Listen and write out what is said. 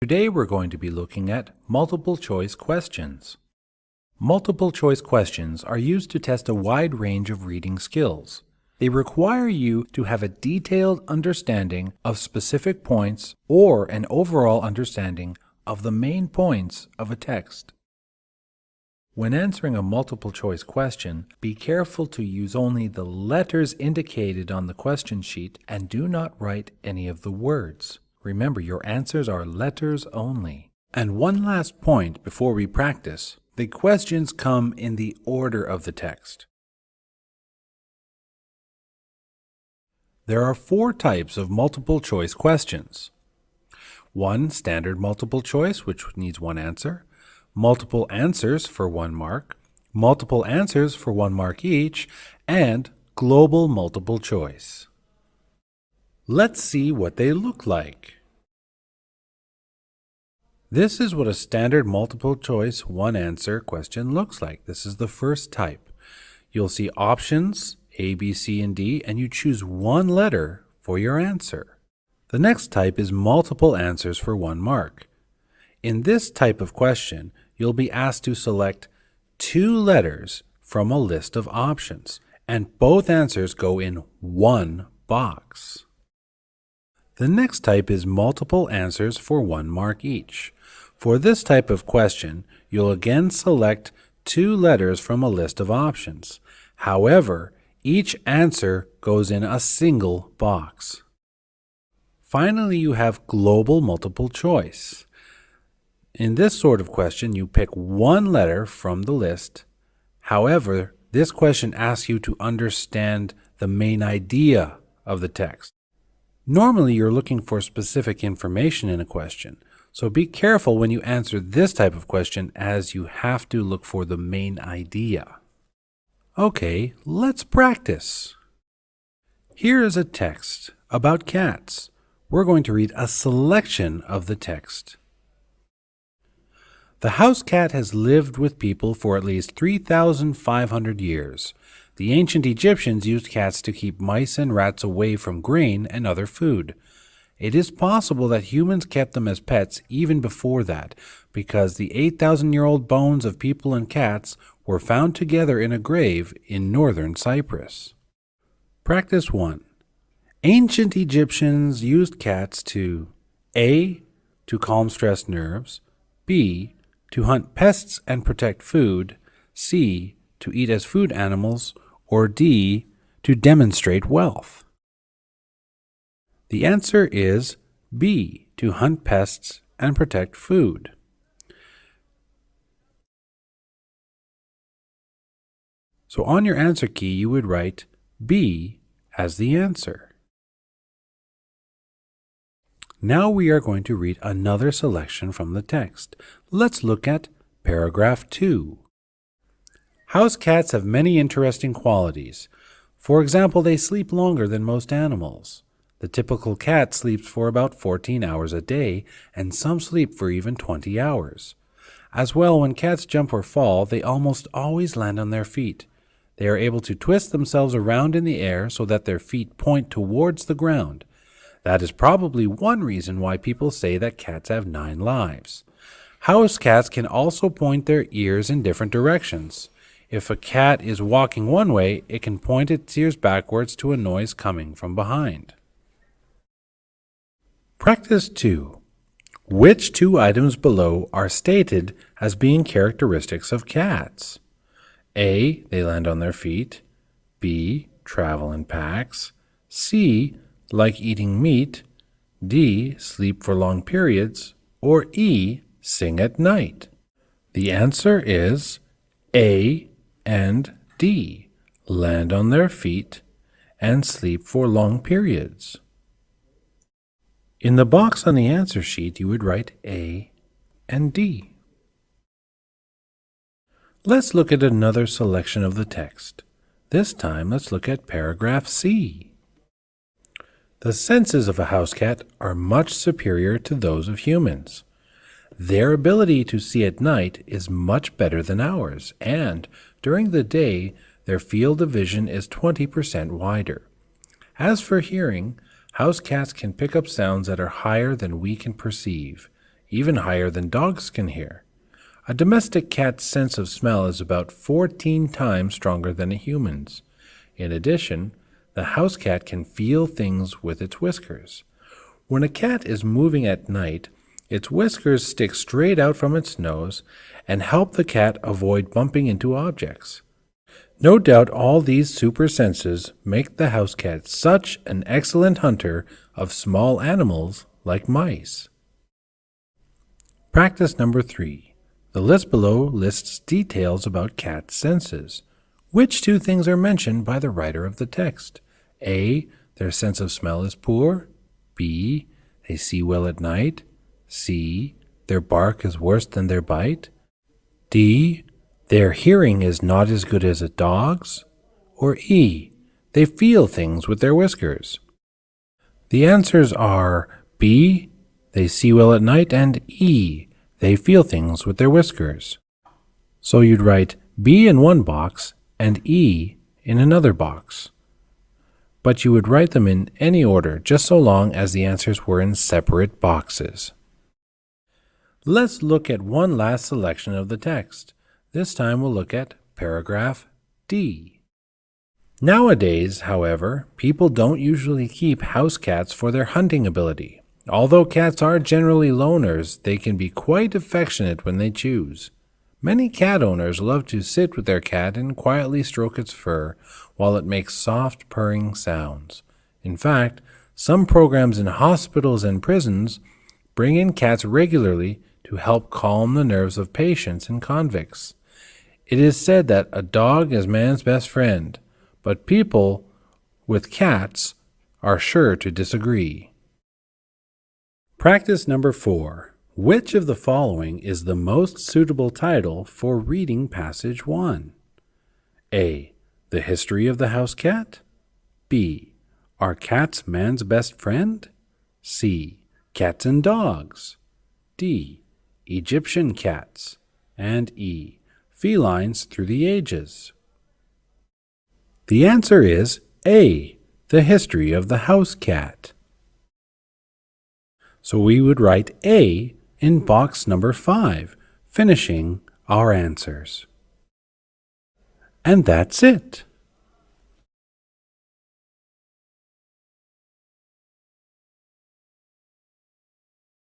Today we're going to be looking at multiple choice questions. Multiple choice questions are used to test a wide range of reading skills. They require you to have a detailed understanding of specific points or an overall understanding of the main points of a text. When answering a multiple choice question, be careful to use only the letters indicated on the question sheet and do not write any of the words. Remember, your answers are letters only. And one last point before we practice, the questions come in the order of the text. There are 4 types of multiple choice questions. 1 standard multiple choice, which needs 1 answer. Multiple answers for 1 mark. Multiple answers for 1 mark each. And global multiple choice. Let's see what they look like. This is what a standard multiple choice 1 answer question looks like. This is the first type. You'll see options A, B, C, and D, and you choose 1 letter for your answer. The next type is multiple answers for 1 mark. In this type of question, you'll be asked to select 2 letters from a list of options, and both answers go in 1 box. The next type is multiple answers for 1 mark each. For this type of question, you'll again select 2 letters from a list of options. However, each answer goes in a single box. Finally, you have global multiple choice. In this sort of question, you pick 1 letter from the list. However, this question asks you to understand the main idea of the text. Normally, you're looking for specific information in a question, so be careful when you answer this type of question as you have to look for the main idea. Okay, let's practice. Here is a text about cats. We're going to read a selection of the text. The house cat has lived with people for at least 3,500 years. The ancient Egyptians used cats to keep mice and rats away from grain and other food. It is possible that humans kept them as pets even before that, because the 8,000-year-old bones of people and cats were found together in a grave in northern Cyprus. Practice 1. Ancient Egyptians used cats to A. To calm stressed nerves, B. To hunt pests and protect food, C. To eat as food animals, or D. To demonstrate wealth. The answer is B. To hunt pests and protect food. So on your answer key, you would write B as the answer. Now we are going to read another selection from the text. Let's look at paragraph 2. House cats have many interesting qualities. For example, they sleep longer than most animals. The typical cat sleeps for about 14 hours a day, and some sleep for even 20 hours. As well, when cats jump or fall, they almost always land on their feet. They are able to twist themselves around in the air so that their feet point towards the ground. That is probably one reason why people say that cats have 9 lives. House cats can also point their ears in different directions. If a cat is walking one way, it can point its ears backwards to a noise coming from behind. Practice 2. Which 2 items below are stated as being characteristics of cats? A. They land on their feet. B. Travel in packs. C. Like eating meat. D. Sleep for long periods. Or E. Sing at night. The answer is A and D. Land on their feet and sleep for long periods. In the box on the answer sheet, you would write A and D. Let's look at another selection of the text. This time, let's look at paragraph C. The senses of a house cat are much superior to those of humans. Their ability to see at night is much better than ours, and during the day, their field of vision is 20% wider. As for hearing, house cats can pick up sounds that are higher than we can perceive. even higher than dogs can hear. A domestic cat's sense of smell is about 14 times stronger than a human's. In addition, the house cat can feel things with its whiskers. When a cat is moving at night, its whiskers stick straight out from its nose and help the cat avoid bumping into objects. No doubt all these super senses make the house cat such an excellent hunter of small animals like mice. Practice number 3. The list below lists details about cat senses. Which two things are mentioned by the writer of the text? A. Their sense of smell is poor. B. They see well at night. C. Their bark is worse than their bite. D. Their hearing is not as good as a dog's. Or E. They feel things with their whiskers. The answers are B. They see well at night, and E. They feel things with their whiskers. So you'd write B in one box and E in another box. But you would write them in any order, just so long as the answers were in separate boxes. Let's look at one last selection of the text. This time we'll look at paragraph D. Nowadays, however, people don't usually keep house cats for their hunting ability. Although cats are generally loners, they can be quite affectionate when they choose. Many cat owners love to sit with their cat and quietly stroke its fur while it makes soft purring sounds. In fact, some programs in hospitals and prisons bring in cats regularly to help calm the nerves of patients and convicts. It is said that a dog is man's best friend, but people with cats are sure to disagree. Practice number 4. Which of the following is the most suitable title for reading passage 1? A. The history of the house cat. B. Are cats man's best friend? C. Cats and dogs. D. Egyptian cats. And E. Felines through the ages. The answer is A. The history of the house cat. So we would write A in box number 5, finishing our answers. And that's it.